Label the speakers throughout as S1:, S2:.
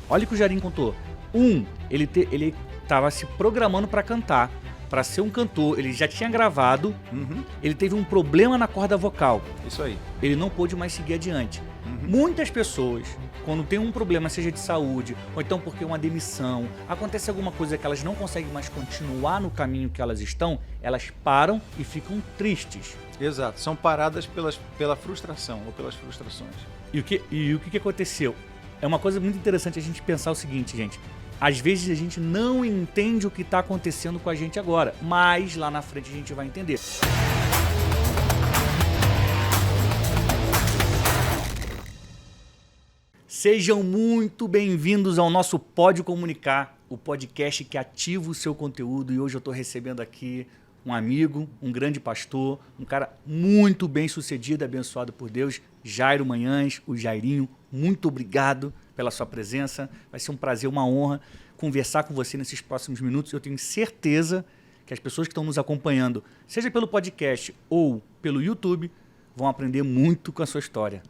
S1: Olha o que o Jairinho contou. Ele estava se programando para cantar, para ser um cantor. Ele já tinha gravado, ele teve um problema na corda vocal.
S2: Isso aí.
S1: Ele não pôde mais seguir adiante. Muitas pessoas, quando tem um problema, seja de saúde, ou então porque uma demissão, acontece alguma coisa que elas não conseguem mais continuar no caminho que elas estão, elas param e ficam tristes.
S2: Exato, são paradas pela frustração ou pelas frustrações.
S1: E o que aconteceu? É uma coisa muito interessante a gente pensar o seguinte, gente. Às vezes a gente não entende o que está acontecendo com a gente agora, mas lá na frente a gente vai entender. Sejam muito bem-vindos ao nosso Pode Comunicar, o podcast que ativa o seu conteúdo. E hoje eu estou recebendo aqui um amigo, um grande pastor, um cara muito bem sucedido, abençoado por Deus, Jairo Manhães, o Jairinho. Muito obrigado pela sua presença. Vai ser um prazer, uma honra conversar com você nesses próximos minutos. Eu tenho certeza que as pessoas que estão nos acompanhando, seja pelo podcast ou pelo YouTube, vão aprender muito com a sua história.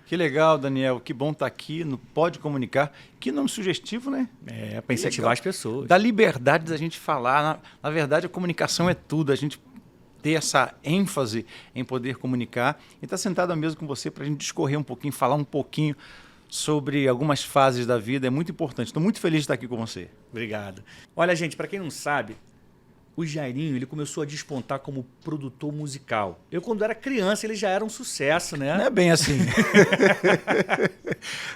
S2: Que legal, Daniel. Que bom estar aqui no Pode Comunicar. Que nome sugestivo, né?
S1: É, para incentivar as pessoas.
S2: Dá liberdade da gente falar. Na verdade, a comunicação é tudo. A gente ter essa ênfase em poder comunicar. E estar sentado à mesa com você para a gente discorrer um pouquinho, falar um pouquinho sobre algumas fases da vida. É muito importante. Estou muito feliz de estar aqui com você.
S1: Obrigado. Olha, gente, para quem não sabe, o Jairinho, ele começou a despontar como produtor musical. Eu, quando era criança, ele já era um sucesso, né?
S2: Não é bem assim.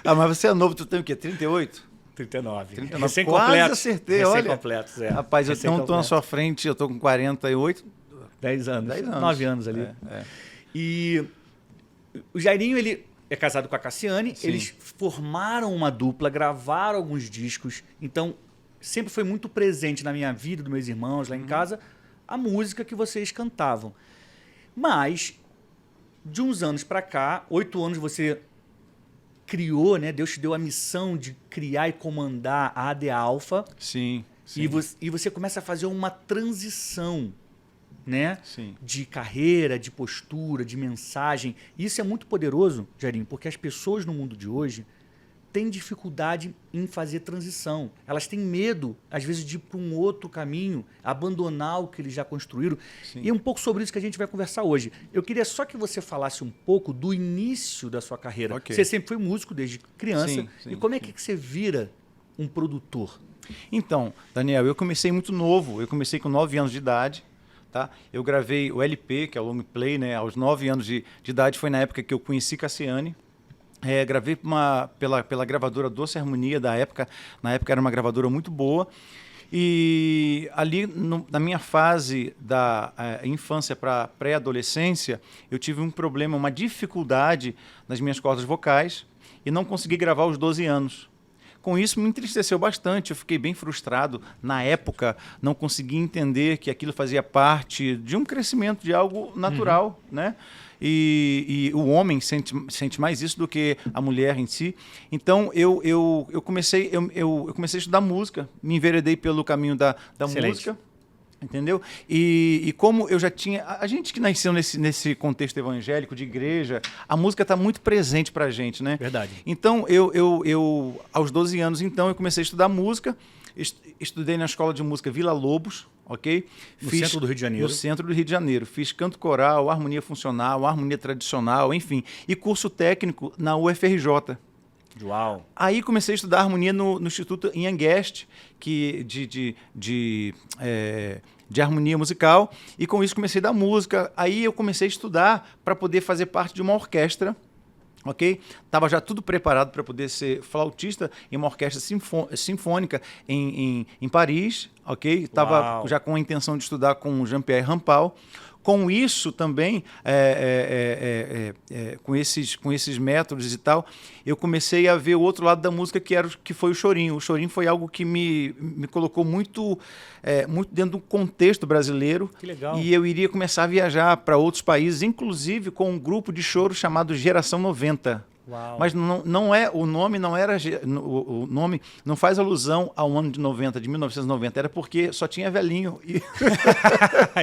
S2: Mas você é novo, tu tem o quê? 38?
S1: 39.
S2: 39.
S1: Recém-completos.
S2: Quase acertei, olha.
S1: Recém-completos, é.
S2: Rapaz, eu não estou na sua frente, eu estou com 48.
S1: 10 anos.
S2: 10 anos.
S1: 9 anos ali. E o Jairinho, ele é casado com a Cassiane.
S2: Sim.
S1: Eles formaram uma dupla, gravaram alguns discos. Então, sempre foi muito presente na minha vida, dos meus irmãos lá em casa, a música que vocês cantavam. Mas, de uns anos para cá, 8 anos você criou, né? Deus te deu a missão de criar e comandar a AD Alpha.
S2: Sim.
S1: E você começa a fazer uma transição, né?
S2: Sim.
S1: De carreira, de postura, de mensagem. E isso é muito poderoso, Jairinho, porque as pessoas no mundo de hoje têm dificuldade em fazer transição. Elas têm medo, às vezes, de ir para um outro caminho, abandonar o que eles já construíram.
S2: Sim.
S1: E é um pouco sobre isso que a gente vai conversar hoje. Eu queria só que você falasse um pouco do início da sua carreira.
S2: Okay.
S1: Você sempre foi músico desde criança.
S2: Sim,
S1: E como é que você vira um produtor?
S2: Então, Daniel, eu comecei muito novo. Eu comecei com 9 anos de idade. Tá? Eu gravei o LP, que é o long play, né? Aos 9 anos de idade. Foi na época que eu conheci Cassiane. Gravei pela gravadora Doce Harmonia da época. Na época era uma gravadora muito boa. E ali, na minha fase da infância para pré-adolescência, eu tive um problema, uma dificuldade nas minhas cordas vocais e não consegui gravar aos 12 anos. Com isso, me entristeceu bastante, eu fiquei bem frustrado. Na época, não consegui entender que aquilo fazia parte de um crescimento, de algo natural, né? E o homem sente mais isso do que a mulher em si. Então, eu comecei a estudar música, me enveredei pelo caminho da música. Entendeu? E como eu já tinha... A gente que nasceu nesse contexto evangélico, de igreja, a música está muito presente para a gente, né?
S1: Verdade.
S2: Então, eu aos 12 anos, então, eu comecei a estudar música. Estudei na Escola de Música Vila Lobos, ok?
S1: No centro do Rio de Janeiro.
S2: No centro do Rio de Janeiro. Fiz canto coral, harmonia funcional, harmonia tradicional, enfim. E curso técnico na UFRJ.
S1: Uau!
S2: Aí comecei a estudar harmonia no Instituto Anhanguest, de harmonia musical, e com isso comecei a dar música. Aí eu comecei a estudar para poder fazer parte de uma orquestra, ok? Estava já tudo preparado para poder ser flautista em uma orquestra sinfônica em Paris, ok? Estava já com a intenção de estudar com o Jean-Pierre Rampal. Com isso também, com esses métodos e tal, eu comecei a ver o outro lado da música, que foi o chorinho. O chorinho foi algo que me colocou muito dentro do contexto brasileiro.
S1: Que legal.
S2: E eu iria começar a viajar para outros países, inclusive com um grupo de choro chamado Geração 90.
S1: Uau.
S2: Mas não é, o nome não era, o nome não faz alusão ao ano de 1990, era porque só tinha velhinho e,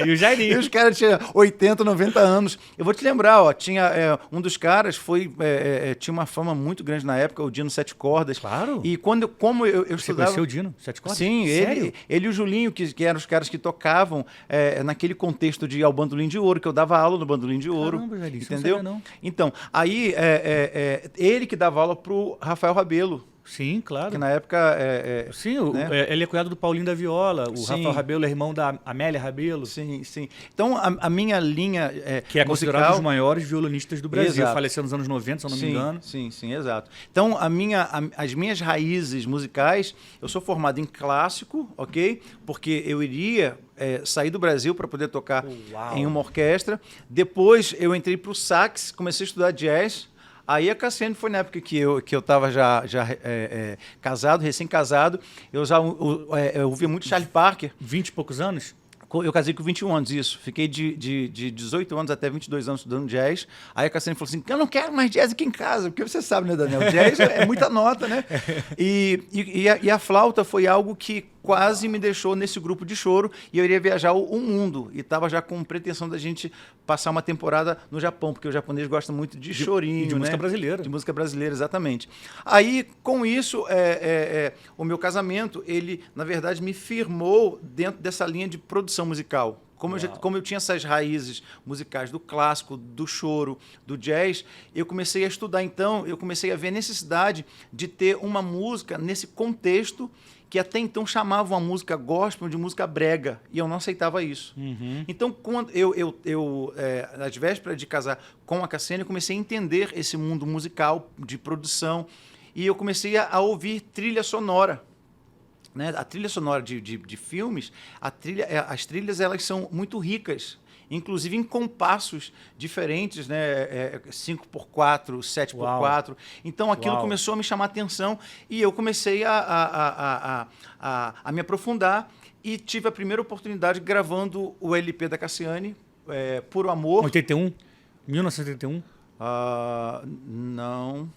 S1: E o Jairinho.
S2: e os caras tinham 80, 90 anos. Eu vou te lembrar, ó, tinha um dos caras tinha uma fama muito grande na época, o Dino Sete Cordas.
S1: Claro.
S2: E como eu
S1: Você
S2: estudava...
S1: conheceu o Dino? Sete cordas?
S2: Sim,
S1: Sério?
S2: ele e o Julinho, que eram os caras que tocavam naquele contexto de ao Bandolim de Ouro, que eu dava aula no Bandolim de Ouro.
S1: Caramba, Jairinho, isso eu não
S2: entendeu?
S1: sabia, não.
S2: Então, aí ele que dava aula pro Rafael Rabelo,
S1: Sim, claro.
S2: que na época...
S1: Sim,
S2: né?
S1: ele é cunhado do Paulinho da Viola. O
S2: Sim.
S1: Rafael Rabelo é irmão da Amélia Rabelo.
S2: Sim, sim. Então, a minha linha
S1: Que é considerado um
S2: musical...
S1: dos maiores violinistas do Brasil.
S2: Exato.
S1: Faleceu nos anos 90, se eu não me engano.
S2: Sim, exato. Então, as minhas raízes musicais, eu sou formado em clássico, ok? Porque eu iria sair do Brasil para poder tocar
S1: Uau.
S2: em uma orquestra. Depois, eu entrei para o sax, comecei a estudar jazz. Aí a Cassiane foi na época que eu estava já casado, recém-casado. Eu ouvia muito Charlie Parker.
S1: 20 e poucos anos?
S2: Eu casei com 21 anos, isso. Fiquei de 18 anos até 22 anos estudando jazz. Aí a Cassiane falou assim, eu não quero mais jazz aqui em casa, porque você sabe, né, Daniel? Jazz é muita nota, né? E a flauta foi algo que quase me deixou nesse grupo de choro e eu iria viajar o mundo. E estava já com pretensão da gente passar uma temporada no Japão, porque o japonês gosta muito de chorinho,
S1: E de música
S2: né?
S1: brasileira.
S2: De música brasileira, exatamente. Aí, com isso, o meu casamento, ele, na verdade, me firmou dentro dessa linha de produção musical. Como eu tinha essas raízes musicais do clássico, do choro, do jazz, eu comecei a estudar, então, eu comecei a ver a necessidade de ter uma música nesse contexto que até então chamavam a música gospel de música brega, e eu não aceitava isso.
S1: Uhum.
S2: Então, quando às vésperas de casar com a Cassiane, eu comecei a entender esse mundo musical de produção, e eu comecei a ouvir trilha sonora. Né? A trilha sonora de filmes, as trilhas elas são muito ricas, inclusive em compassos diferentes, né? 5x4, 7x4.
S1: Uau.
S2: Então aquilo
S1: Uau.
S2: começou a me chamar a atenção e eu comecei a me aprofundar e tive a primeira oportunidade gravando o LP da Cassiane, Puro Amor.
S1: 81? 1981?
S2: Não...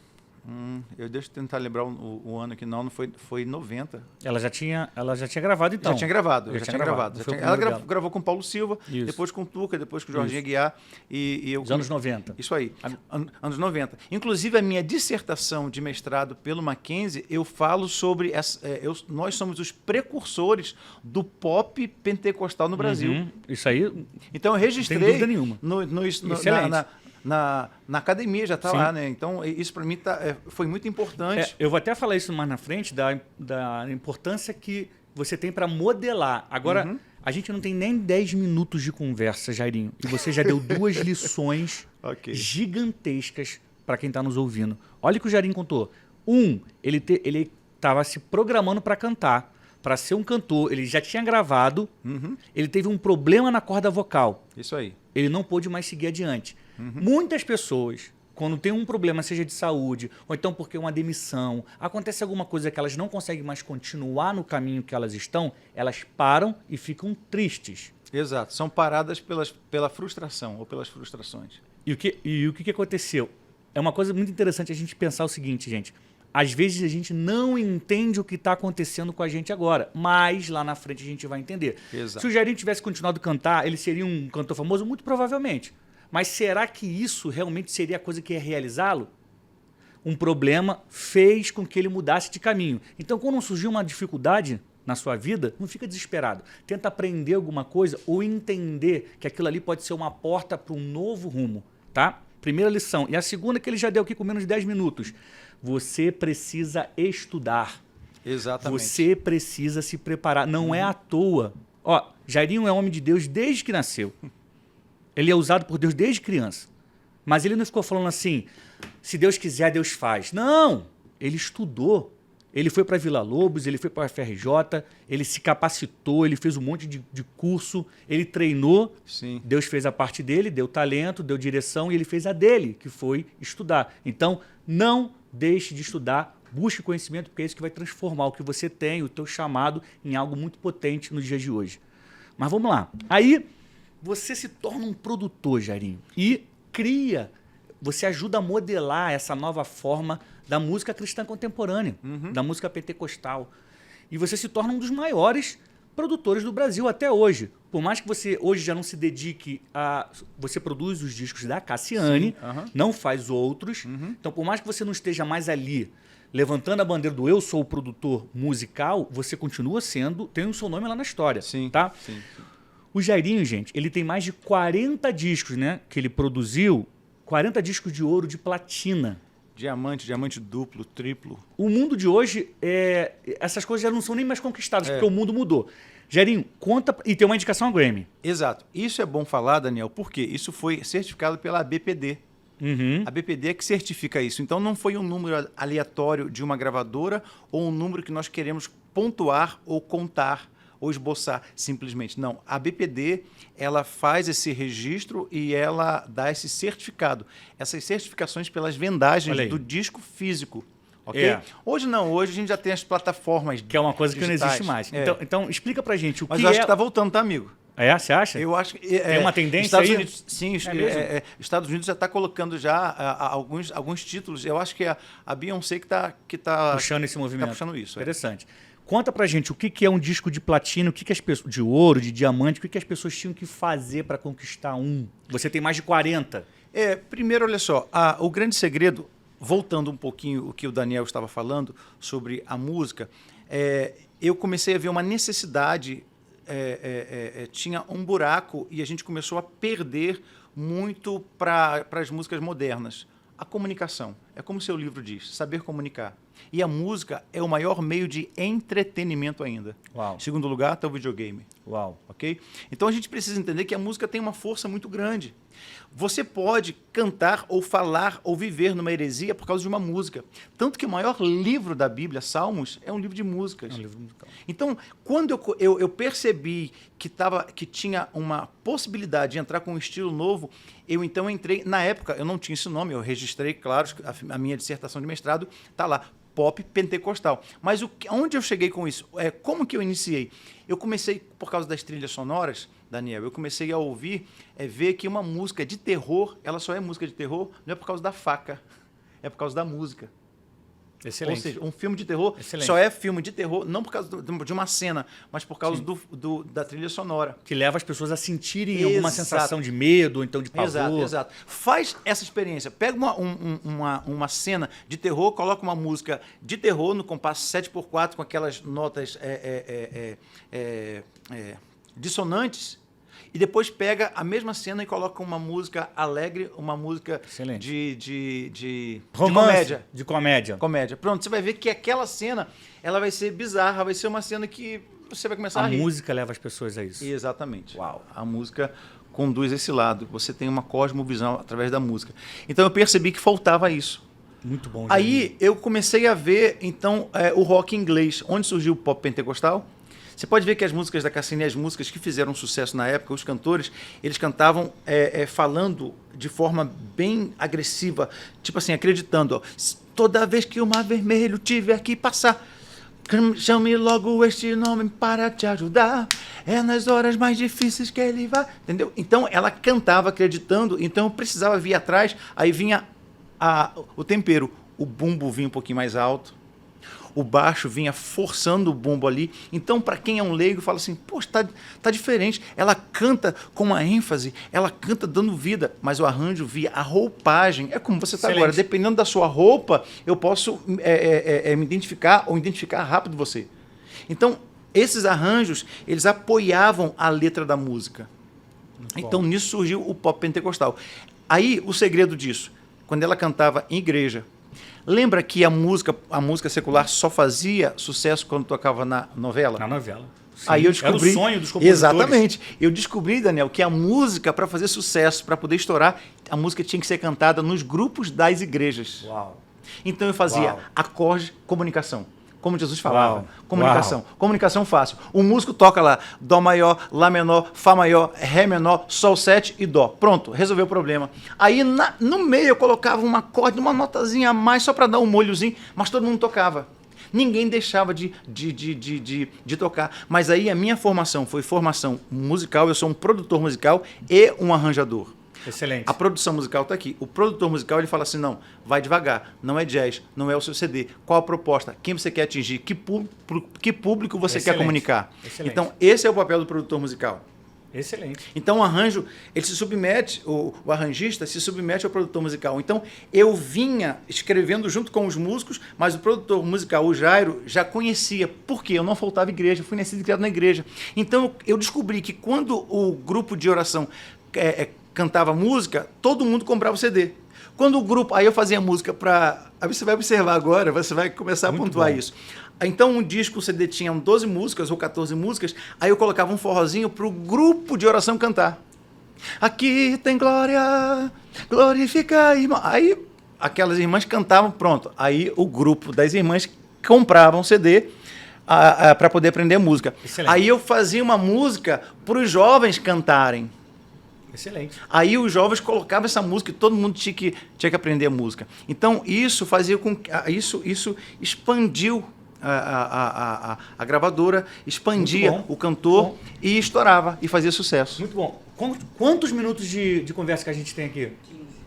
S2: deixa eu tentar lembrar o ano aqui. Não foi 90.
S1: Ela já tinha gravado, então.
S2: Já tinha gravado.
S1: Já tinha gravado.
S2: Ela gravou com o Paulo Silva,
S1: Isso.
S2: depois com o Tuca, depois com o Jorginho Aguiar.
S1: Dos anos 90.
S2: Isso aí, anos 90. Inclusive, a minha dissertação de mestrado pelo Mackenzie, eu falo sobre... nós somos os precursores do pop pentecostal no Brasil.
S1: Uhum. Isso aí,
S2: Então, eu registrei...
S1: sem dúvida nenhuma.
S2: Excelente. Na academia já está
S1: Sim.
S2: lá, né? Então, isso para mim foi muito importante.
S1: eu vou até falar isso mais na frente, da importância que você tem para modelar. Agora, a gente não tem nem 10 minutos de conversa, Jairinho, e você já deu 2 lições
S2: Ok.
S1: gigantescas para quem está nos ouvindo. Olha o que o Jairinho contou. Ele estava se programando para cantar, para ser um cantor. Ele já tinha gravado, ele teve um problema na corda vocal.
S2: Isso aí.
S1: Ele não pôde mais seguir adiante. Muitas pessoas, quando tem um problema, seja de saúde, ou então porque uma demissão, acontece alguma coisa que elas não conseguem mais continuar no caminho que elas estão, elas param e ficam tristes.
S2: Exato. São paradas pela frustração ou pelas frustrações.
S1: E o que aconteceu? É uma coisa muito interessante a gente pensar o seguinte, gente. Às vezes a gente não entende o que está acontecendo com a gente agora, mas lá na frente a gente vai entender.
S2: Exato.
S1: Se o Jairinho tivesse continuado a cantar, ele seria um cantor famoso? Muito provavelmente. Mas será que isso realmente seria a coisa que ia realizá-lo? Um problema fez com que ele mudasse de caminho. Então, quando surgiu uma dificuldade na sua vida, não fica desesperado. Tenta aprender alguma coisa ou entender que aquilo ali pode ser uma porta para um novo rumo, tá? Primeira lição. E a segunda que ele já deu aqui com menos de 10 minutos. Você precisa estudar.
S2: Exatamente.
S1: Você precisa se preparar. Não é à toa. Ó, Jairinho é homem de Deus desde que nasceu. Ele é usado por Deus desde criança. Mas ele não ficou falando assim, se Deus quiser, Deus faz. Não! Ele estudou. Ele foi para Vila Lobos, ele foi para a FRJ, ele se capacitou, ele fez um monte de curso, ele treinou.
S2: Sim.
S1: Deus fez a parte dele, deu talento, deu direção e ele fez a dele, que foi estudar. Então, não deixe de estudar, busque conhecimento, porque é isso que vai transformar o que você tem, o teu chamado, em algo muito potente nos dias de hoje. Mas vamos lá. Aí, você se torna um produtor, Jairinho, e cria você ajuda a modelar essa nova forma da música cristã contemporânea, da música pentecostal. E você se torna um dos maiores produtores do Brasil até hoje. Por mais que você hoje já não se dedique a... Você produz os discos da Cassiane, não faz outros. Então, por mais que você não esteja mais ali levantando a bandeira do eu sou o produtor musical, você continua sendo... Tem o seu nome lá na história, tá?
S2: Sim.
S1: O Jairinho, gente, ele tem mais de 40 discos, né? Que ele produziu. 40 discos de ouro, de platina.
S2: Diamante duplo, triplo.
S1: O mundo de hoje, essas coisas já não são nem mais conquistadas, porque o mundo mudou. Jairinho, conta... E tem uma indicação a Grammy.
S2: Exato. Isso é bom falar, Daniel, porque isso foi certificado pela ABPD. A BPD é que certifica isso. Então, não foi um número aleatório de uma gravadora ou um número que nós queremos pontuar ou contar ou esboçar simplesmente. Não. A BPD, ela faz esse registro e ela dá esse certificado. Essas certificações pelas vendagens do disco físico. Okay? Hoje não. Hoje a gente já tem as plataformas
S1: que é uma coisa
S2: digitais.
S1: Que não existe mais. Então, explica pra gente o
S2: Mas
S1: que
S2: eu acho que está voltando, tá, amigo?
S1: Você acha?
S2: Eu acho que...
S1: Tem uma tendência
S2: Estados
S1: aí?
S2: Unidos, sim, Estados Unidos já está colocando já alguns títulos. Eu acho que a Beyoncé que tá
S1: puxando esse movimento.
S2: Tá puxando isso.
S1: Interessante. Conta pra gente o que é um disco de platino, o que as pessoas, de ouro, de diamante, o que as pessoas tinham que fazer para conquistar um. Você tem mais de 40.
S2: Primeiro, olha só, o grande segredo, voltando um pouquinho o que o Daniel estava falando sobre a música, eu comecei a ver uma necessidade, tinha um buraco e a gente começou a perder muito para as músicas modernas. A comunicação, é como o seu livro diz, saber comunicar. E a música é o maior meio de entretenimento ainda.
S1: Uau.
S2: Em segundo lugar, está o videogame.
S1: Uau.
S2: Ok? Então a gente precisa entender que a música tem uma força muito grande. Você pode cantar ou falar ou viver numa heresia por causa de uma música. Tanto que o maior livro da Bíblia, Salmos, é um livro de músicas.
S1: É um livro musical.
S2: Então, quando eu percebi que tinha uma possibilidade de entrar com um estilo novo, eu então entrei... Na época, eu não tinha esse nome, eu registrei, claro, a minha dissertação de mestrado está lá, pop pentecostal. Mas onde eu cheguei com isso? Como que eu iniciei? Eu comecei, por causa das trilhas sonoras, Daniel, eu comecei a ouvir, ver que uma música de terror, ela só é música de terror, não é por causa da faca, é por causa da música.
S1: Excelente.
S2: Ou seja, um filme de terror
S1: Excelente.
S2: só é filme de terror, não por causa de uma cena, mas por causa da trilha sonora.
S1: Que leva as pessoas a sentirem alguma sensação de medo, ou então de pavor.
S2: Exato. Faz essa experiência. Pega uma cena de terror, coloca uma música de terror no compasso 7x4 com aquelas notas dissonantes, e depois pega a mesma cena e coloca uma música alegre, uma música de comédia.
S1: De comédia.
S2: Comédia. Pronto, você vai ver que aquela cena ela vai ser bizarra, vai ser uma cena que você vai começar a rir.
S1: A música leva as pessoas a isso.
S2: Exatamente.
S1: Uau.
S2: A música conduz esse lado. Você tem uma cosmovisão através da música. Então eu percebi que faltava isso.
S1: Muito bom.
S2: Aí eu comecei a ver então o rock inglês. Onde surgiu o pop pentecostal? Você pode ver que as músicas da Cassiane, as músicas que fizeram sucesso na época, os cantores, eles cantavam falando de forma bem agressiva, tipo assim, acreditando. Ó, toda vez que o mar vermelho tiver que passar, chame logo este nome para te ajudar. É nas horas mais difíceis que ele vai. Entendeu? Então ela cantava acreditando, então eu precisava vir atrás, aí vinha o tempero. O bumbo vinha um pouquinho mais alto. O baixo vinha forçando o bumbo ali. Então, para quem é um leigo, fala assim, poxa, tá diferente. Ela canta com uma ênfase, ela canta dando vida, mas o arranjo via a roupagem. É como você está agora. Dependendo da sua roupa, eu posso me identificar ou identificar rápido você. Então, esses arranjos, eles apoiavam a letra da música. Então, nisso surgiu o pop pentecostal. Aí, o segredo disso, quando ela cantava em igreja, lembra que a música secular só fazia sucesso quando tocava na novela?
S1: Na novela. Sim.
S2: Aí eu descobri,
S1: era o sonho dos compositores.
S2: Exatamente. Eu descobri, Daniel, que a música, para fazer sucesso, para poder estourar, a música tinha que ser cantada nos grupos das igrejas.
S1: Uau.
S2: Então eu fazia acorde, comunicação. Como Jesus falava. Uau. Comunicação. Uau. Comunicação fácil. O músico toca lá Dó maior, Lá menor, Fá maior, Ré menor, Sol 7 e Dó. Pronto, resolveu o problema. Aí no meio eu colocava um acorde, uma notazinha a mais só para dar um molhozinho, mas todo mundo tocava. Ninguém deixava de tocar. Mas aí a minha formação foi formação musical, eu sou um produtor musical e um arranjador.
S1: Excelente.
S2: A produção musical está aqui. O produtor musical ele fala assim, não, vai devagar, não é jazz, não é o seu CD. Qual a proposta? Quem você quer atingir? Que público você quer comunicar?
S1: Excelente.
S2: Então, esse é o papel do produtor musical.
S1: Excelente.
S2: Então, o arranjo, ele se submete, o arranjista se submete ao produtor musical. Então, eu vinha escrevendo junto com os músicos, mas o produtor musical, o Jairo, já conhecia. Por quê? Eu não faltava igreja, eu fui nascido e criado na igreja. Então, eu descobri que quando o grupo de oração cantava música, todo mundo comprava o CD. Quando o grupo... Aí eu fazia música para... Aí você vai observar agora, você vai começar a pontuar isso. Então, um disco, o CD tinha 12 músicas ou 14 músicas, aí eu colocava um forrozinho para o grupo de oração cantar. Aqui tem glória, glorifica a irmã. Aí aquelas irmãs cantavam, pronto. Aí o grupo das irmãs compravam CD para poder aprender música.
S1: Excelente.
S2: Aí eu fazia uma música para os jovens cantarem.
S1: Excelente.
S2: Aí os jovens colocavam essa música e todo mundo tinha que aprender a música. Então, isso fazia com que... Isso expandiu a gravadora, expandia o cantor e estourava e fazia sucesso.
S1: Muito bom. Quantos minutos de conversa que a gente tem aqui?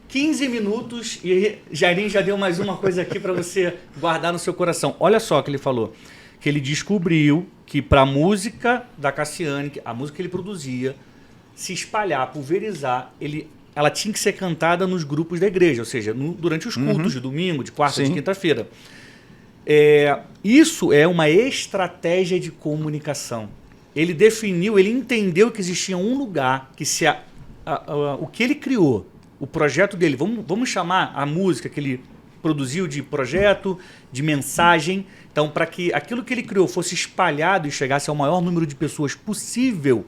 S1: 15 minutos e Jairinho já deu mais uma coisa aqui para você guardar no seu coração. Olha só o que ele falou. Que ele descobriu que para a música da Cassiane, a música que ele produzia, se espalhar, pulverizar, ela tinha que ser cantada nos grupos da igreja, ou seja, durante os cultos de domingo, de quarta, de quinta-feira. Isso é uma estratégia de comunicação. Ele definiu, ele entendeu que existia um lugar que o que ele criou, o projeto dele, vamos chamar a música que ele produziu de projeto, de mensagem. Então, para que aquilo que ele criou fosse espalhado e chegasse ao maior número de pessoas possível,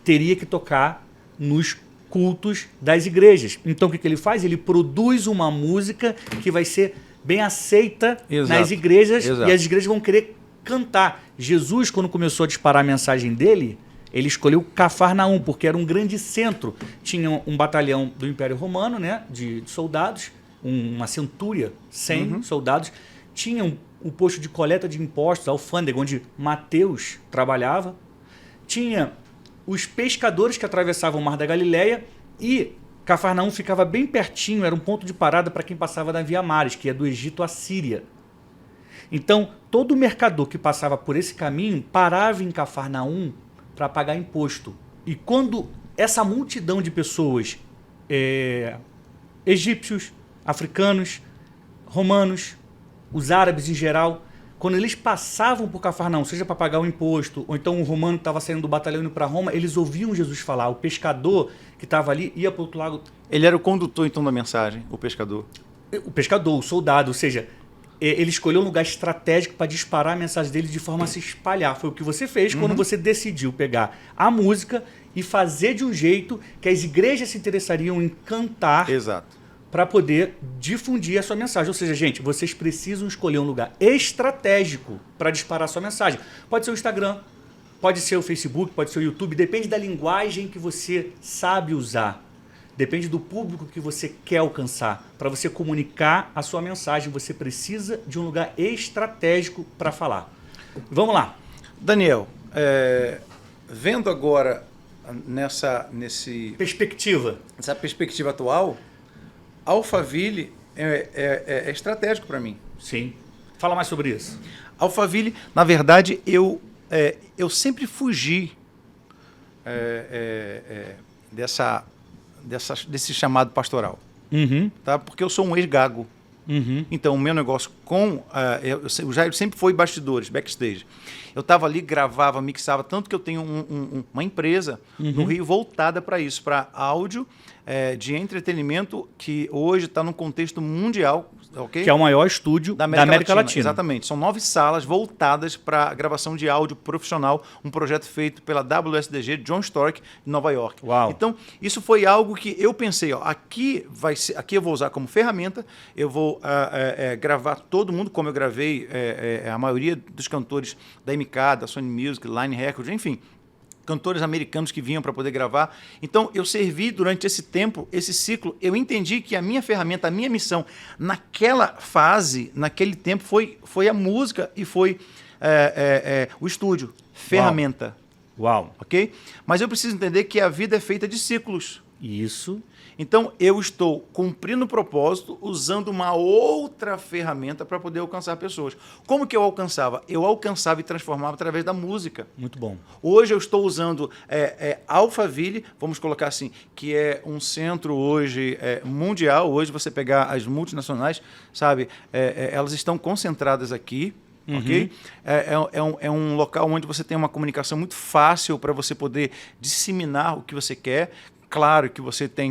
S1: teria que tocar nos cultos das igrejas. Então, o que ele faz? Ele produz uma música que vai ser bem aceita nas igrejas e as igrejas vão querer cantar. Jesus, quando começou a disparar a mensagem dele, ele escolheu Cafarnaum, porque era um grande centro. Tinha um batalhão do Império Romano, né, de soldados, uma centúria, 100 soldados. Tinha um posto de coleta de impostos, a alfândega, onde Mateus trabalhava. Tinha os pescadores que atravessavam o Mar da Galileia e Cafarnaum ficava bem pertinho, era um ponto de parada para quem passava da Via Maris, que é do Egito à Síria. Então, todo mercador que passava por esse caminho parava em Cafarnaum para pagar imposto. E quando essa multidão de pessoas, egípcios, africanos, romanos, os árabes em geral, quando eles passavam por Cafarnaum, seja para pagar o imposto, ou então o romano que estava saindo do batalhão indo para Roma, eles ouviam Jesus falar. O pescador que estava ali ia para o outro lado.
S2: Ele era o condutor, então, da mensagem, o pescador.
S1: O pescador, o soldado, ou seja, ele escolheu um lugar estratégico para disparar a mensagem dele de forma a se espalhar. Foi o que você fez quando você decidiu pegar a música e fazer de um jeito que as igrejas se interessariam em cantar.
S2: Exato.
S1: Para poder difundir a sua mensagem. Ou seja, gente, vocês precisam escolher um lugar estratégico para disparar a sua mensagem. Pode ser o Instagram, pode ser o Facebook, pode ser o YouTube, depende da linguagem que você sabe usar. Depende do público que você quer alcançar. Para você comunicar a sua mensagem, você precisa de um lugar estratégico para falar. Vamos lá.
S2: Daniel, vendo agora nessa perspectiva atual, Alphaville é estratégico para mim.
S1: Sim. Fala mais sobre isso.
S2: Alphaville, na verdade, eu sempre fugi desse chamado pastoral. Tá? Porque eu sou um ex-gago. Então, o meu negócio o Jairo sempre foi bastidores, backstage. Eu estava ali, gravava, mixava, tanto que eu tenho uma empresa no Rio voltada para isso, para áudio de entretenimento, que hoje está num contexto mundial. Okay?
S1: Que é o maior estúdio da América Latina.
S2: Exatamente. São 9 salas voltadas para gravação de áudio profissional, um projeto feito pela WSDG, John Stork, de Nova York.
S1: Uau.
S2: Então, isso foi algo que eu pensei, aqui eu vou usar como ferramenta, eu vou gravar todo mundo, como eu gravei a maioria dos cantores da MK, da Sony Music, Line Records, enfim, cantores americanos que vinham para poder gravar. Então, eu servi durante esse tempo, esse ciclo, eu entendi que a minha ferramenta, a minha missão, naquela fase, naquele tempo, foi a música e foi o estúdio, ferramenta.
S1: Uau.
S2: Ok? Mas eu preciso entender que a vida é feita de ciclos.
S1: Isso.
S2: Então, eu estou cumprindo o propósito usando uma outra ferramenta para poder alcançar pessoas. Como que eu alcançava? Eu alcançava e transformava através da música.
S1: Muito bom.
S2: Hoje eu estou usando Alphaville, vamos colocar assim, que é um centro hoje mundial. Hoje você pegar as multinacionais, sabe, elas estão concentradas aqui. Ok? É um local onde você tem uma comunicação muito fácil para você poder disseminar o que você quer. Claro que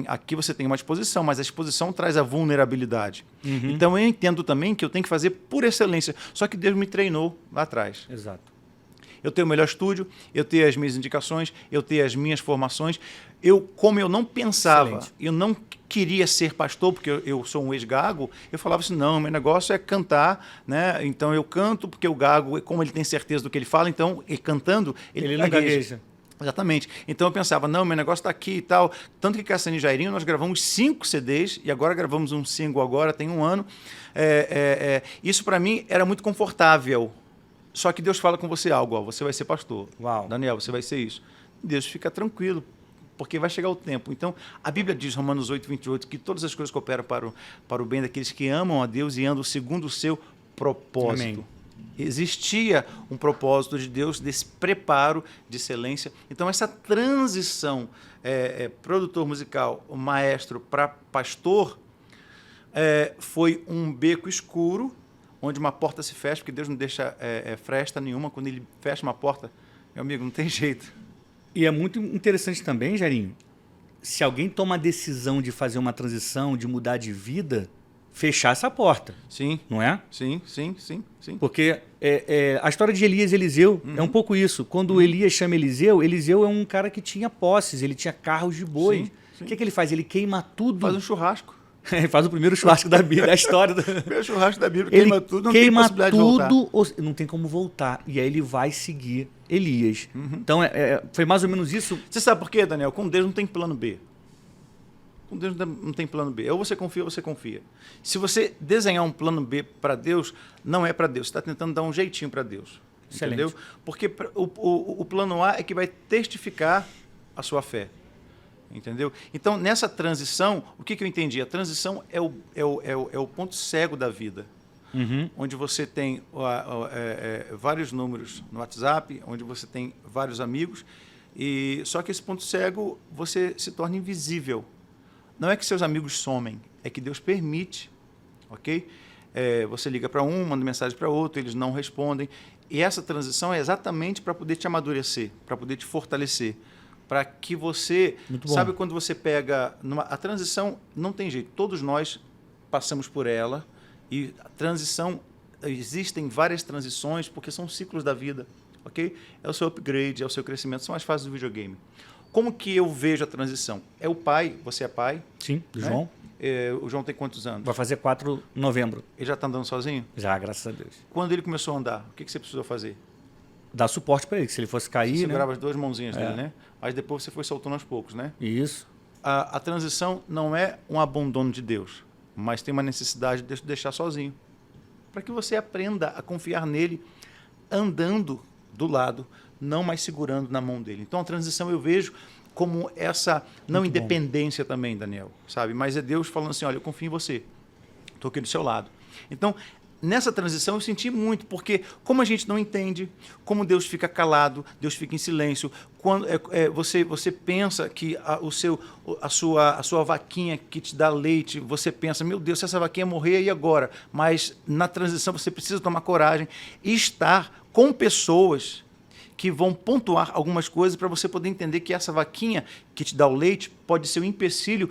S2: aqui você tem uma exposição, mas a exposição traz a vulnerabilidade. Então eu entendo também que eu tenho que fazer por excelência. Só que Deus me treinou lá atrás.
S1: Exato.
S2: Eu tenho o melhor estúdio, eu tenho as minhas indicações, eu tenho as minhas formações. Como eu não pensava,
S1: Excelente.
S2: eu não queria ser pastor, porque eu sou um ex-gago, eu falava assim, não, meu negócio é cantar, né? Então eu canto, porque o gago, como ele tem certeza do que ele fala, então, cantando, ele
S1: não
S2: gagueja.
S1: gagueja.
S2: Exatamente. Então eu pensava, não, meu negócio está aqui e tal. Tanto que Cassiane e Jairinho, nós gravamos 5 CDs, e agora gravamos um single agora, tem 1 ano. Isso para mim era muito confortável. Só que Deus fala com você algo, ó, você vai ser pastor.
S1: Uau.
S2: Daniel, você vai ser isso. Deus, fica tranquilo, porque vai chegar o tempo. Então, a Bíblia diz, Romanos 8:28, que todas as coisas cooperam para o bem daqueles que amam a Deus e andam segundo o seu propósito.
S1: Amém.
S2: Existia um propósito de Deus desse preparo de excelência. Então, essa transição produtor musical, maestro para pastor, foi um beco escuro, onde uma porta se fecha, porque Deus não deixa fresta nenhuma. Quando ele fecha uma porta, meu amigo, não tem jeito.
S1: E é muito interessante também, Jairinho, se alguém toma a decisão de fazer uma transição, de mudar de vida, fechar essa porta.
S2: Sim.
S1: Não é?
S2: Sim.
S1: Porque a história de Elias e Eliseu é um pouco isso. Quando Elias chama Eliseu, Eliseu é um cara que tinha posses, ele tinha carros de boi.
S2: Sim.
S1: O que ele faz? Ele queima tudo.
S2: Faz um churrasco.
S1: Ele faz o primeiro churrasco da Bíblia, da história.
S2: Primeiro churrasco da Bíblia,
S1: Ele
S2: queima tudo, não
S1: queima
S2: tem possibilidade
S1: tudo,
S2: de voltar.
S1: não tem como voltar. E aí ele vai seguir Elias. Então, foi mais ou menos isso.
S2: Você sabe por quê, Daniel? Com Deus não tem plano B. Com Deus não tem plano B. Ou você confia ou você confia. Se você desenhar um plano B para Deus, não é para Deus. Você está tentando dar um jeitinho para Deus.
S1: Excelente.
S2: Entendeu? Porque o plano A é que vai testificar a sua fé. Entendeu? Então, nessa transição, o que eu entendi? A transição é o ponto cego da vida. Onde você tem vários números no WhatsApp, onde você tem vários amigos, só que esse ponto cego você se torna invisível. Não é que seus amigos somem, é que Deus permite, ok? Você liga para um, manda mensagem para outro, eles não respondem. E essa transição é exatamente para poder te amadurecer, para poder te fortalecer, para que você... Sabe quando você pega... A transição não tem jeito, todos nós passamos por ela, e a transição, existem várias transições, porque são ciclos da vida, ok? É o seu upgrade, é o seu crescimento, são as fases do videogame. Como que eu vejo a transição? É o pai, você é pai.
S1: Sim, do
S2: né?
S1: João.
S2: O João tem quantos anos?
S1: Vai fazer 4 de novembro.
S2: Ele já está andando sozinho?
S1: Já, graças a Deus.
S2: Quando ele começou a andar, o que você precisou fazer?
S1: Dar suporte para ele, que se ele fosse cair,
S2: Você
S1: né?
S2: segurava as 2 mãozinhas dele, né? Mas depois você foi soltando aos poucos, né?
S1: Isso.
S2: A transição não é um abandono de Deus, mas tem uma necessidade de deixar sozinho. Para que você aprenda a confiar nele, andando do lado, não mais segurando na mão dele. Então, a transição eu vejo como essa, não
S1: Muito
S2: independência também, Daniel, sabe? Mas é Deus falando assim, olha, eu confio em você, estou aqui do seu lado. Então, nessa transição eu senti muito, porque como a gente não entende, como Deus fica calado, Deus fica em silêncio, quando você pensa que a sua vaquinha que te dá leite, você pensa, meu Deus, se essa vaquinha morrer, e agora? Mas na transição você precisa tomar coragem e estar com pessoas que vão pontuar algumas coisas para você poder entender que essa vaquinha que te dá o leite pode ser um empecilho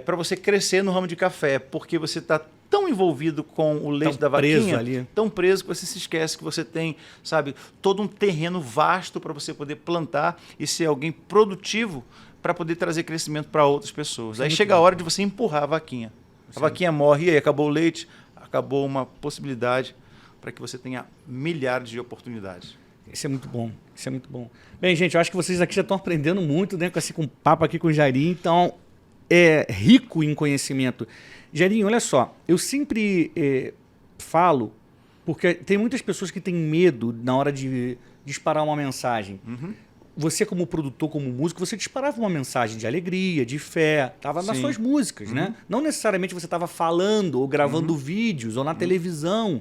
S2: para você crescer no ramo de café, porque você está tão envolvido com o leite da vaquinha, tão preso que você se esquece que você tem, sabe, todo um terreno vasto para você poder plantar e ser alguém produtivo para poder trazer crescimento para outras pessoas. Aí chega a hora de você empurrar a vaquinha. A vaquinha morre e aí acabou o leite, acabou uma possibilidade para que você tenha milhares de oportunidades.
S1: Isso é muito bom, isso é muito bom. Bem, gente, eu acho que vocês aqui já estão aprendendo muito, né, com papo aqui com o Jairinho, então é rico em conhecimento. Jairinho, olha só, eu sempre falo, porque tem muitas pessoas que têm medo na hora de disparar uma mensagem. você como produtor, como músico, você disparava uma mensagem de alegria, de fé, estava nas suas músicas, né? Não necessariamente você estava falando ou gravando vídeos ou na televisão.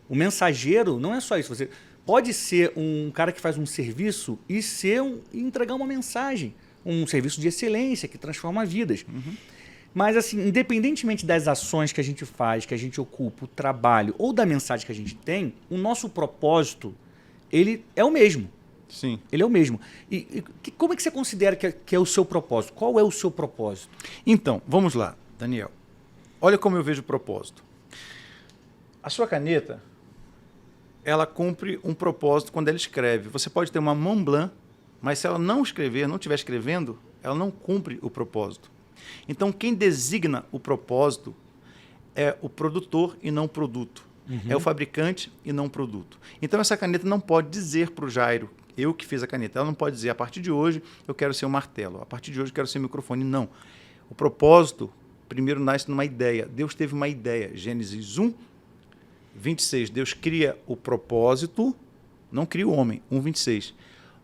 S1: O mensageiro não é só isso. Você pode ser um cara que faz um serviço e e entregar uma mensagem, um serviço de excelência que transforma vidas. Mas, assim, independentemente das ações que a gente faz, que a gente ocupa, o trabalho ou da mensagem que a gente tem, o nosso propósito, ele é o mesmo.
S2: Sim.
S1: Ele é o mesmo. E como é que você considera que é o seu propósito? Qual é o seu propósito?
S2: Então, vamos lá, Daniel. Olha como eu vejo o propósito. A sua caneta, ela cumpre um propósito quando ela escreve. Você pode ter uma Mont Blanc, mas se ela não escrever, não estiver escrevendo, ela não cumpre o propósito. Então, quem designa o propósito é o produtor e não o produto. É o fabricante e não o produto. Então, essa caneta não pode dizer para o Jairo, eu que fiz a caneta, ela não pode dizer, a partir de hoje eu quero ser um martelo, a partir de hoje eu quero ser um microfone. Não. O propósito, primeiro, nasce numa ideia. Deus teve uma ideia. Gênesis 1, 26. Deus cria o propósito, não cria o homem. 1,26.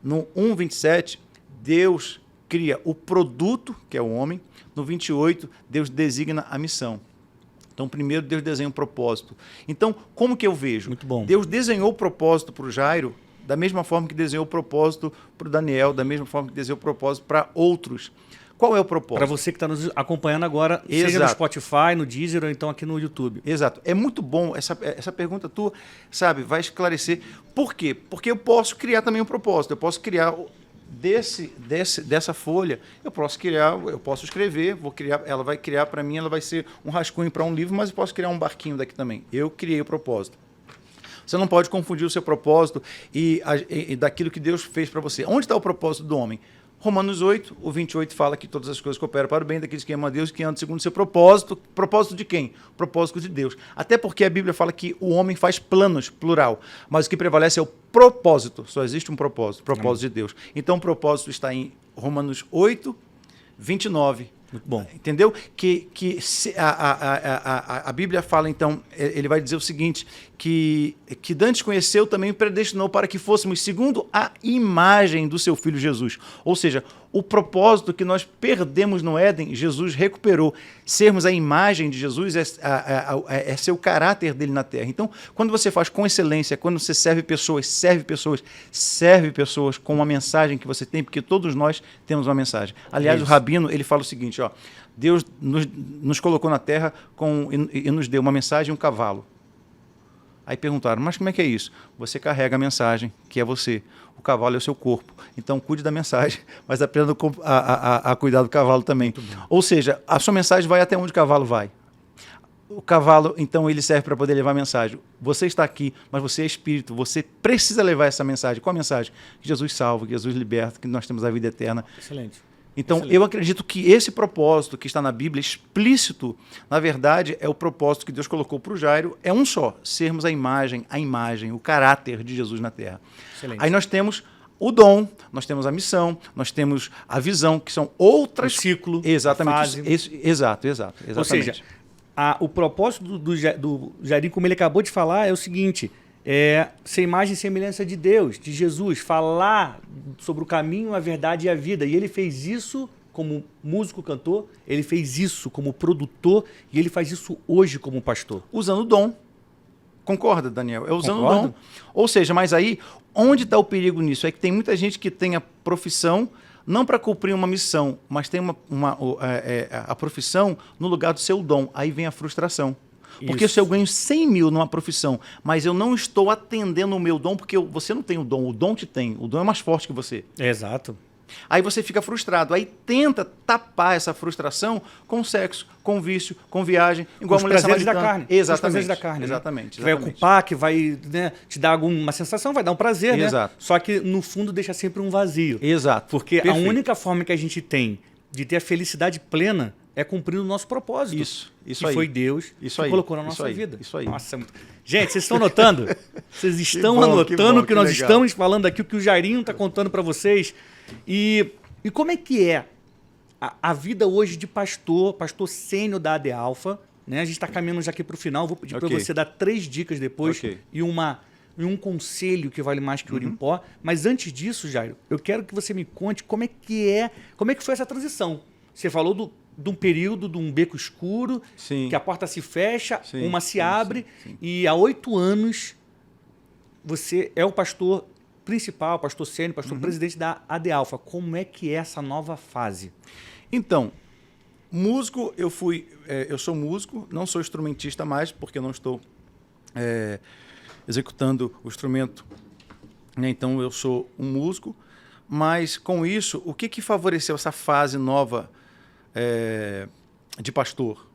S2: No 1,27, Deus cria o produto, que é o homem. No 28, Deus designa a missão. Então, primeiro, Deus desenha um propósito. Então, como que eu vejo?
S1: Muito bom.
S2: Deus desenhou o propósito para o Jairo da mesma forma que desenhou o propósito para o Daniel, da mesma forma que desenhou o propósito para outros. Qual é o propósito?
S1: Para você que está nos acompanhando agora, seja no Spotify, no Deezer ou então aqui no YouTube.
S2: Exato. É muito bom essa pergunta tua, sabe, vai esclarecer. Por quê? Porque eu posso criar também um propósito. Eu posso criar dessa folha, eu posso escrever, vou criar, ela vai criar para mim, ela vai ser um rascunho para um livro, mas eu posso criar um barquinho daqui também. Eu criei o propósito. Você não pode confundir o seu propósito e daquilo que Deus fez para você. Onde está o propósito do homem? Romanos 8, o 28 fala que todas as coisas cooperam para o bem daqueles que amam a Deus e que andam segundo o seu propósito. Propósito de quem? Propósito de Deus. Até porque a Bíblia fala que o homem faz planos, plural, mas o que prevalece é o propósito. Só existe um propósito, propósito de Deus. Então o propósito está em Romanos 8, 29.
S1: Muito bom.
S2: Entendeu? A Bíblia fala, então, ele vai dizer o seguinte, que Dantes conheceu, também predestinou para que fôssemos segundo a imagem do seu Filho Jesus. Ou seja, o propósito que nós perdemos no Éden, Jesus recuperou. Sermos a imagem de Jesus é ser o caráter dele na Terra. Então, quando você faz com excelência, quando você serve pessoas com uma mensagem que você tem, porque todos nós temos uma mensagem. Aliás, o Rabino, ele fala o seguinte, ó, Deus nos colocou na Terra e nos deu uma mensagem e um cavalo. Aí perguntaram, mas como é que é isso? Você carrega a mensagem, que é você. O cavalo é o seu corpo. Então, cuide da mensagem, mas aprenda a cuidar do cavalo também. Ou seja, a sua mensagem vai até onde o cavalo vai. O cavalo, então, ele serve para poder levar a mensagem. Você está aqui, mas você é espírito. Você precisa levar essa mensagem. Qual a mensagem? Que Jesus salva, que Jesus liberta, que nós temos a vida eterna.
S1: Excelente.
S2: Então, eu acredito que esse propósito que está na Bíblia, explícito, na verdade, é o propósito que Deus colocou para o Jairo, é um só, sermos a imagem, o caráter de Jesus na Terra.
S1: Excelente.
S2: Aí nós temos o dom, nós temos a missão, nós temos a visão, que são outras...
S1: O ciclo,
S2: exatamente,
S1: a fase.
S2: Exatamente.
S1: Ou seja, o propósito do Jairinho, como ele acabou de falar, é o seguinte... ser imagem e semelhança de Deus, de Jesus, falar sobre o caminho, a verdade e a vida. E ele fez isso como músico, cantor, ele fez isso como produtor e ele faz isso hoje como pastor.
S2: Usando o dom. Concorda, Daniel? É usando o dom. Ou seja, mas aí, onde está o perigo nisso? É que tem muita gente que tem a profissão não para cumprir uma missão, mas tem a profissão no lugar do seu dom. Aí vem a frustração. Porque
S1: Isso.
S2: se eu ganho 100 mil numa profissão, mas eu não estou atendendo o meu dom, porque você não tem o dom te tem, o dom é mais forte que você.
S1: Exato.
S2: Aí você fica frustrado, aí tenta tapar essa frustração com sexo, com vício, com viagem, igual
S1: os
S2: a mulher
S1: prazeres da
S2: samaritana.
S1: carne.
S2: Exatamente.
S1: Os prazeres da carne.
S2: Exatamente.
S1: Que vai ocupar, que vai te dar alguma sensação, vai dar um prazer,
S2: Exato.
S1: né? Só que no fundo deixa sempre um vazio.
S2: Exato.
S1: Porque
S2: Perfeito.
S1: a única forma que a gente tem de ter a felicidade plena é cumprindo o nosso propósito.
S2: Isso
S1: que
S2: aí.
S1: foi Deus que colocou na nossa vida.
S2: Isso aí.
S1: Nossa, gente, vocês estão notando? Vocês estão
S2: bom,
S1: anotando o que nós
S2: legal.
S1: estamos falando aqui, o que o Jairinho está contando para vocês. E como é que é a vida hoje de pastor sênior da AD Alpha, né? A gente está caminhando já aqui para o final, vou pedir para você dar 3 dicas depois e uma em um conselho que vale mais que ouro em pó. Mas antes disso, Jairo, eu quero que você me conte como é que foi essa transição. Você falou de um período, de um beco escuro,
S2: Sim.
S1: que a porta se fecha,
S2: Sim,
S1: uma se
S2: sim,
S1: abre,
S2: sim.
S1: e há 8 anos você é o pastor principal, pastor sênior, pastor presidente da AD Alpha. Como é que é essa nova fase?
S2: Então, músico, eu sou músico, não sou instrumentista mais, porque eu não estou executando o instrumento, né? Então eu sou um músico, mas com isso, o que favoreceu essa fase nova de pastor?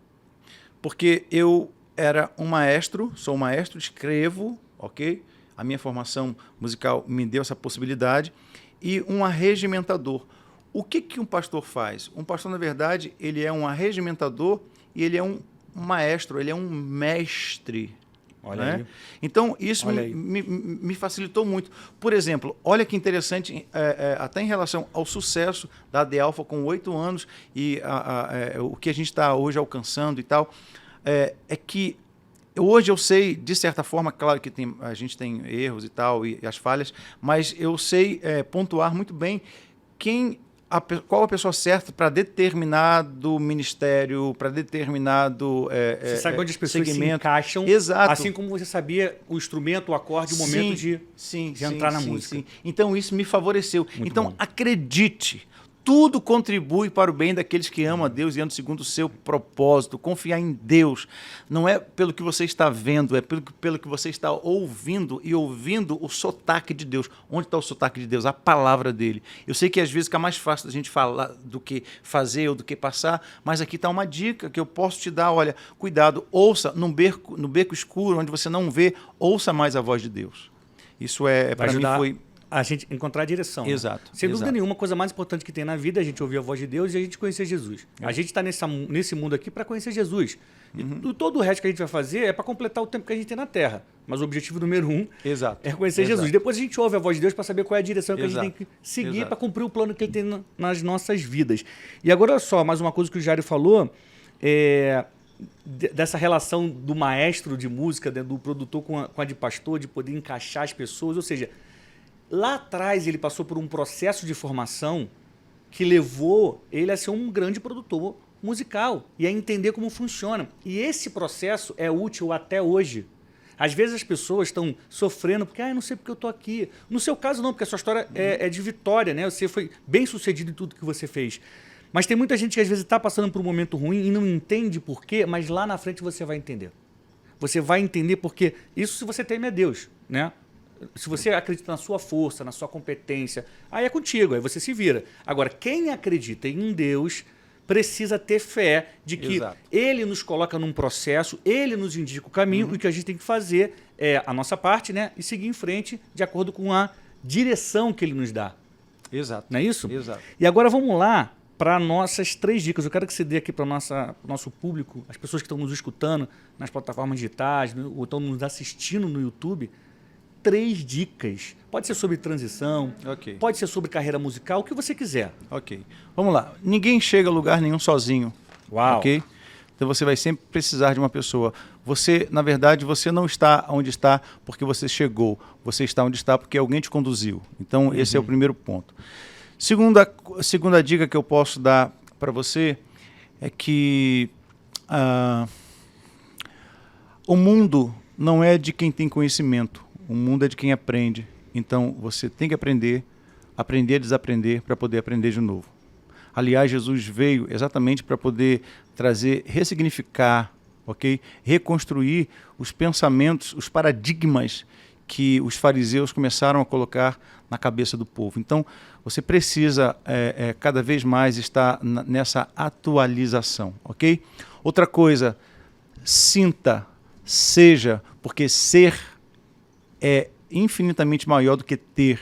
S2: Porque eu era um maestro, sou um maestro, escrevo, ok? A minha formação musical me deu essa possibilidade, e um arregimentador. O que um pastor faz? Um pastor, na verdade, ele é um arregimentador e ele é um maestro, ele é um mestre.
S1: Olha
S2: né?
S1: aí.
S2: Então, isso me facilitou muito. Por exemplo, olha que interessante, até em relação ao sucesso da AD Alpha com 8 anos e o que a gente está hoje alcançando e tal, é que hoje eu sei, de certa forma, claro que a gente tem erros e tal, e as falhas, mas eu sei pontuar muito bem qual a pessoa certa para determinado ministério, para determinado
S1: você sabe onde as pessoas
S2: segmento.
S1: se encaixam.
S2: Exato.
S1: Assim como você sabia o instrumento, o acorde, o momento de entrar na música.
S2: Sim. Então isso me favoreceu.
S1: Muito
S2: então
S1: bom.
S2: acredite, tudo contribui para o bem daqueles que amam a Deus e andam segundo o seu propósito. Confiar em Deus não é pelo que você está vendo, é pelo que você está ouvindo, e ouvindo o sotaque de Deus. Onde está o sotaque de Deus? A palavra dele. Eu sei que às vezes fica mais fácil da gente falar do que fazer ou do que passar, mas aqui está uma dica que eu posso te dar. Olha, cuidado, ouça no beco escuro, onde você não vê, ouça mais a voz de Deus. Isso para mim foi...
S1: a gente encontrar a direção.
S2: Exato.
S1: Né? Sem dúvida
S2: exato.
S1: nenhuma, a coisa mais importante que tem na vida é a gente ouvir a voz de Deus e a gente conhecer Jesus. A gente está nesse mundo aqui para conhecer Jesus. E todo o resto que a gente vai fazer é para completar o tempo que a gente tem na Terra. Mas o objetivo número 1
S2: Exato.
S1: é conhecer
S2: Exato.
S1: Jesus. Depois a gente ouve a voz de Deus para saber qual é a direção que a gente tem que seguir
S2: Exato.
S1: para cumprir o plano que ele tem nas nossas vidas. E agora, olha só, mais uma coisa que o Jairo falou, dessa relação do maestro de música, do produtor com a de pastor, de poder encaixar as pessoas, ou seja... Lá atrás ele passou por um processo de formação que levou ele a ser um grande produtor musical e a entender como funciona. E esse processo é útil até hoje. Às vezes as pessoas estão sofrendo porque, eu não sei porque eu estou aqui. No seu caso não, porque a sua história é de vitória, né? Você foi bem sucedido em tudo que você fez. Mas tem muita gente que às vezes está passando por um momento ruim e não entende por quê, mas lá na frente você vai entender. Você vai entender porque isso se você teme a Deus, né? Se você acredita na sua força, na sua competência, aí é contigo, aí você se vira. Agora, quem acredita em Deus precisa ter fé de que
S2: Exato.
S1: Ele nos coloca num processo, Ele nos indica o caminho, e o que a gente tem que fazer é a nossa parte, né? E seguir em frente de acordo com a direção que Ele nos dá.
S2: Exato.
S1: Não é isso?
S2: Exato.
S1: E agora vamos lá para nossas 3 dicas. Eu quero que você dê aqui para o nosso público, as pessoas que estão nos escutando nas plataformas digitais, ou estão nos assistindo no YouTube, 3 dicas. Pode ser sobre transição,
S2: Ok.
S1: pode ser sobre carreira musical, o que você quiser.
S2: Ok. Vamos lá. Ninguém chega a lugar nenhum sozinho.
S1: Uau.
S2: Ok? Então você vai sempre precisar de uma pessoa. Você, na verdade, você não está onde está porque você chegou. Você está onde está porque alguém te conduziu. Então, esse é o primeiro ponto. Segunda dica que eu posso dar para você é que o mundo não é de quem tem conhecimento. O mundo é de quem aprende. Então, você tem que aprender a desaprender para poder aprender de novo. Aliás, Jesus veio exatamente para poder ressignificar, ok? Reconstruir os pensamentos, os paradigmas que os fariseus começaram a colocar na cabeça do povo. Então, você precisa cada vez mais estar nessa atualização, ok? Outra coisa, sinta, seja, porque ser é infinitamente maior do que ter.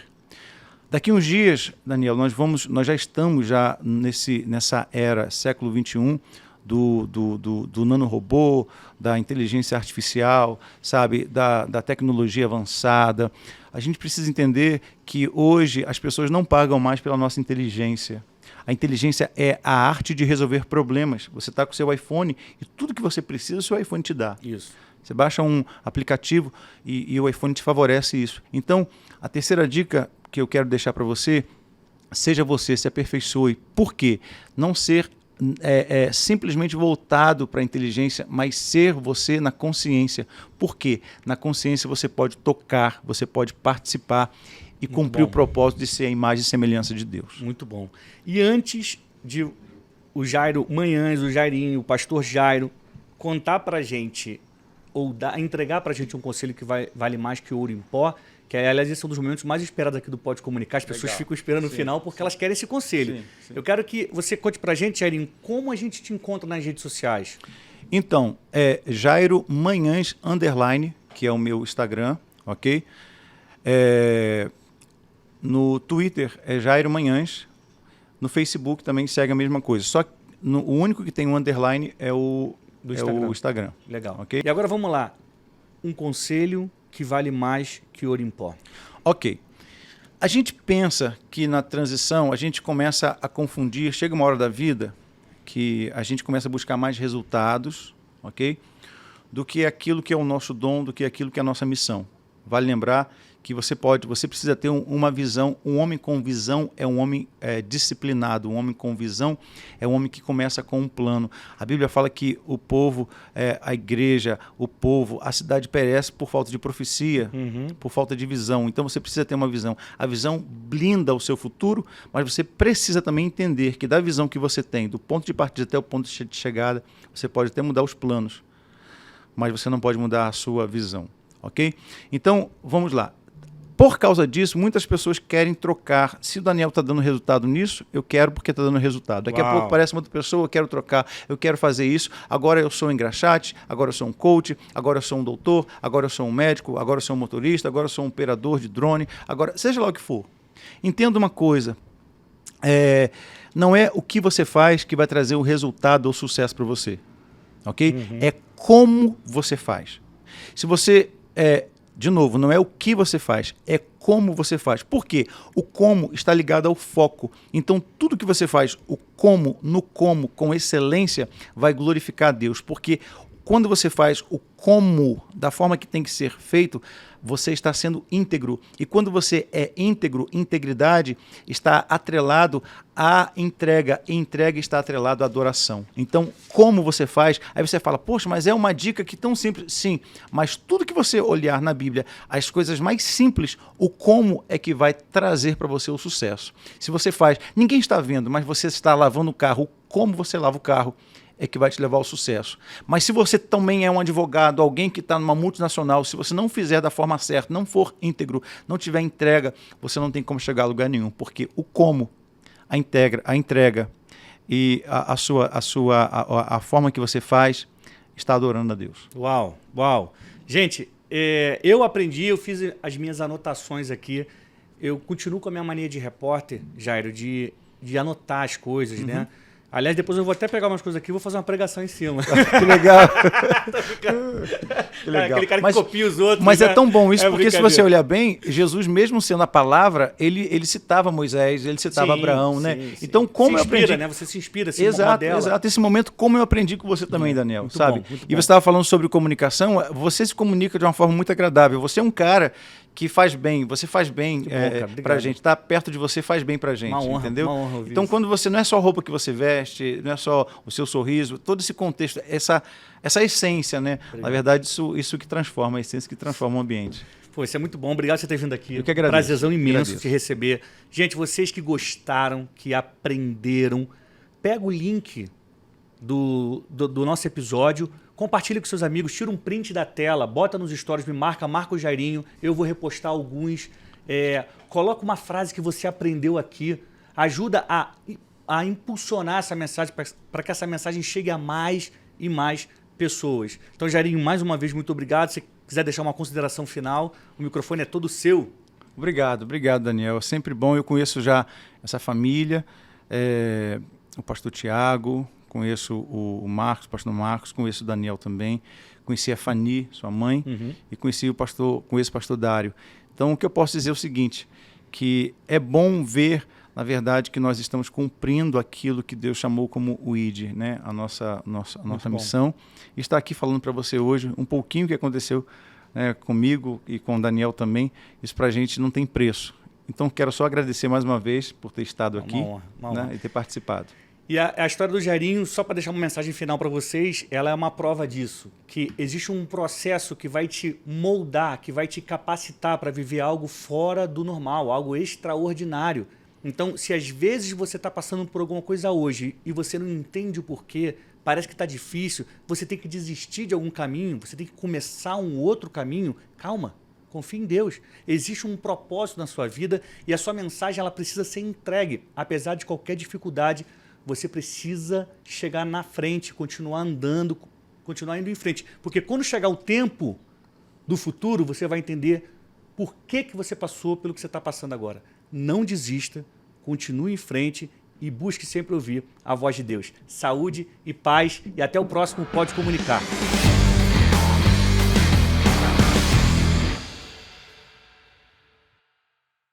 S2: Daqui uns dias, Daniel, nós já estamos nessa era, século XXI, do nanorobô, da inteligência artificial, sabe, da tecnologia avançada. A gente precisa entender que hoje as pessoas não pagam mais pela nossa inteligência. A inteligência é a arte de resolver problemas. Você está com o seu iPhone e tudo que você precisa, o seu iPhone te dá.
S1: Isso.
S2: Você baixa um aplicativo e o iPhone te favorece isso. Então, a terceira dica que eu quero deixar para você, seja você, se aperfeiçoe. Por quê? Não ser simplesmente voltado para a inteligência, mas ser você na consciência. Por quê? Na consciência você pode tocar, você pode participar e
S1: Muito
S2: cumprir
S1: bom.
S2: o propósito de ser a imagem e semelhança de Deus.
S1: Muito bom. E antes de o Jairo Manhães, o Jairinho, o pastor Jairo, contar pra gente, ou entregar pra gente um conselho que vale mais que ouro em pó, que aliás esse é um dos momentos mais esperados aqui do Pode Comunicar, as pessoas ficam esperando o final porque elas querem esse conselho.
S2: Sim.
S1: Eu quero que você conte pra gente, Jairinho, como a gente te encontra nas redes sociais.
S2: Então, Jairo Manhães _, que é o meu Instagram, ok? No Twitter é Jairo Manhães. No Facebook também segue a mesma coisa. Só que o único que tem um underline é o Instagram.
S1: Legal.
S2: Okay?
S1: E agora vamos lá. Um conselho que vale mais que ouro em pó.
S2: Ok. A gente pensa que na transição a gente começa a confundir, chega uma hora da vida que a gente começa a buscar mais resultados, ok? Do que aquilo que é o nosso dom, do que aquilo que é a nossa missão. Vale lembrar que você precisa ter uma visão. Um homem com visão é um homem disciplinado. Um homem com visão é um homem que começa com um plano. A Bíblia fala que o povo, a igreja, o povo, a cidade perece por falta de profecia, por falta de visão. Então você precisa ter uma visão. A visão blinda o seu futuro, mas você precisa também entender que da visão que você tem, do ponto de partida até o ponto de chegada, você pode até mudar os planos, mas você não pode mudar a sua visão. Ok? Então, vamos lá. Por causa disso, muitas pessoas querem trocar. Se o Daniel está dando resultado nisso, eu quero porque está dando resultado. Daqui a pouco parece uma outra pessoa, eu quero trocar, eu quero fazer isso. Agora eu sou um engraxate, agora eu sou um coach, agora eu sou um doutor, agora eu sou um médico, agora eu sou um motorista, agora eu sou um operador de drone, agora seja lá o que for. Entenda uma coisa, não é o que você faz que vai trazer o resultado ou sucesso para você. Ok? É como você faz. Se você... de novo, não é o que você faz, é como você faz. Por quê? O como está ligado ao foco. Então, tudo que você faz, o como, no como, com excelência, vai glorificar a Deus. Porque quando você faz o como da forma que tem que ser feito, você está sendo íntegro. E quando você é íntegro, integridade está atrelado à entrega. E entrega está atrelado à adoração. Então, como você faz? Aí você fala, poxa, mas é uma dica que tão simples. Sim, mas tudo que você olhar na Bíblia, as coisas mais simples, o como é que vai trazer para você o sucesso. Se você faz, ninguém está vendo, mas você está lavando o carro, como você lava o carro é que vai te levar ao sucesso. Mas se você também é um advogado, alguém que está numa multinacional, se você não fizer da forma certa, não for íntegro, não tiver entrega, você não tem como chegar a lugar nenhum, porque o como, a entrega e a forma que você faz está adorando a Deus.
S1: Uau, uau. Gente, eu aprendi, eu fiz as minhas anotações aqui, eu continuo com a minha mania de repórter, Jairo, de anotar as coisas, né? Aliás, depois eu vou até pegar umas coisas aqui e vou fazer uma pregação em cima.
S2: Que legal.
S1: Que legal. Aquele cara que copia os outros.
S2: Mas
S1: né?
S2: é tão bom isso, porque se você olhar bem, Jesus, mesmo sendo a palavra, ele citava Moisés, ele citava Abraão, né?
S1: Sim.
S2: Então, como
S1: se inspira,
S2: eu aprendi...
S1: né? Você se inspira, se modela.
S2: Exato. Esse momento, como eu aprendi com você também, Daniel,
S1: muito
S2: sabe?
S1: Bom, muito
S2: e
S1: bom.
S2: Você estava falando sobre comunicação, você se comunica de uma forma muito agradável. Você é um cara que faz bem, você faz bem pra gente, estar perto de você faz bem pra gente, entendeu?
S1: Uma honra ouvir
S2: então,
S1: isso.
S2: Quando você, não é só a roupa que você veste, não é só o seu sorriso, todo esse contexto, essa essência, né? Obrigado. Na verdade, isso que transforma, a essência que transforma o ambiente.
S1: Pô, isso é muito bom. Obrigado por você ter vindo aqui.
S2: Eu que agradeço.
S1: Prazerzão imenso te receber. Gente, vocês que gostaram, que aprenderam, pega o link do nosso episódio, compartilha com seus amigos, tira um print da tela, bota nos stories, me marca o Jairinho, eu vou repostar alguns. Coloca uma frase que você aprendeu aqui, ajuda a impulsionar essa mensagem para que essa mensagem chegue a mais e mais pessoas. Então, Jairinho, mais uma vez, muito obrigado. Se quiser deixar uma consideração final, o microfone é todo seu.
S2: Obrigado, Daniel. É sempre bom. Eu conheço já essa família, o pastor Tiago, conheço o Marcos, o pastor Marcos, conheço o Daniel também, conheci a Fani, sua mãe, e conheço o pastor Dário. Então, o que eu posso dizer é o seguinte, que é bom ver na verdade, que nós estamos cumprindo aquilo que Deus chamou como o ID, né? A nossa missão. E estar aqui falando para você hoje um pouquinho que aconteceu, né, comigo e com o Daniel também, isso para a gente não tem preço. Então, quero só agradecer mais uma vez por ter estado aqui,
S1: uma honra.
S2: né, e ter participado.
S1: E a história do Jairinho, só para deixar uma mensagem final para vocês, ela é uma prova disso, que existe um processo que vai te moldar, que vai te capacitar para viver algo fora do normal, algo extraordinário. Então, se às vezes você está passando por alguma coisa hoje e você não entende o porquê, parece que está difícil, você tem que desistir de algum caminho, você tem que começar um outro caminho, calma. Confie em Deus. Existe um propósito na sua vida e a sua mensagem ela precisa ser entregue. Apesar de qualquer dificuldade, você precisa chegar na frente, continuar andando, continuar indo em frente. Porque quando chegar o tempo do futuro, você vai entender por que você passou pelo que você está passando agora. Não desista, continue em frente e busque sempre ouvir a voz de Deus. Saúde e paz e até o próximo Pode Comunicar.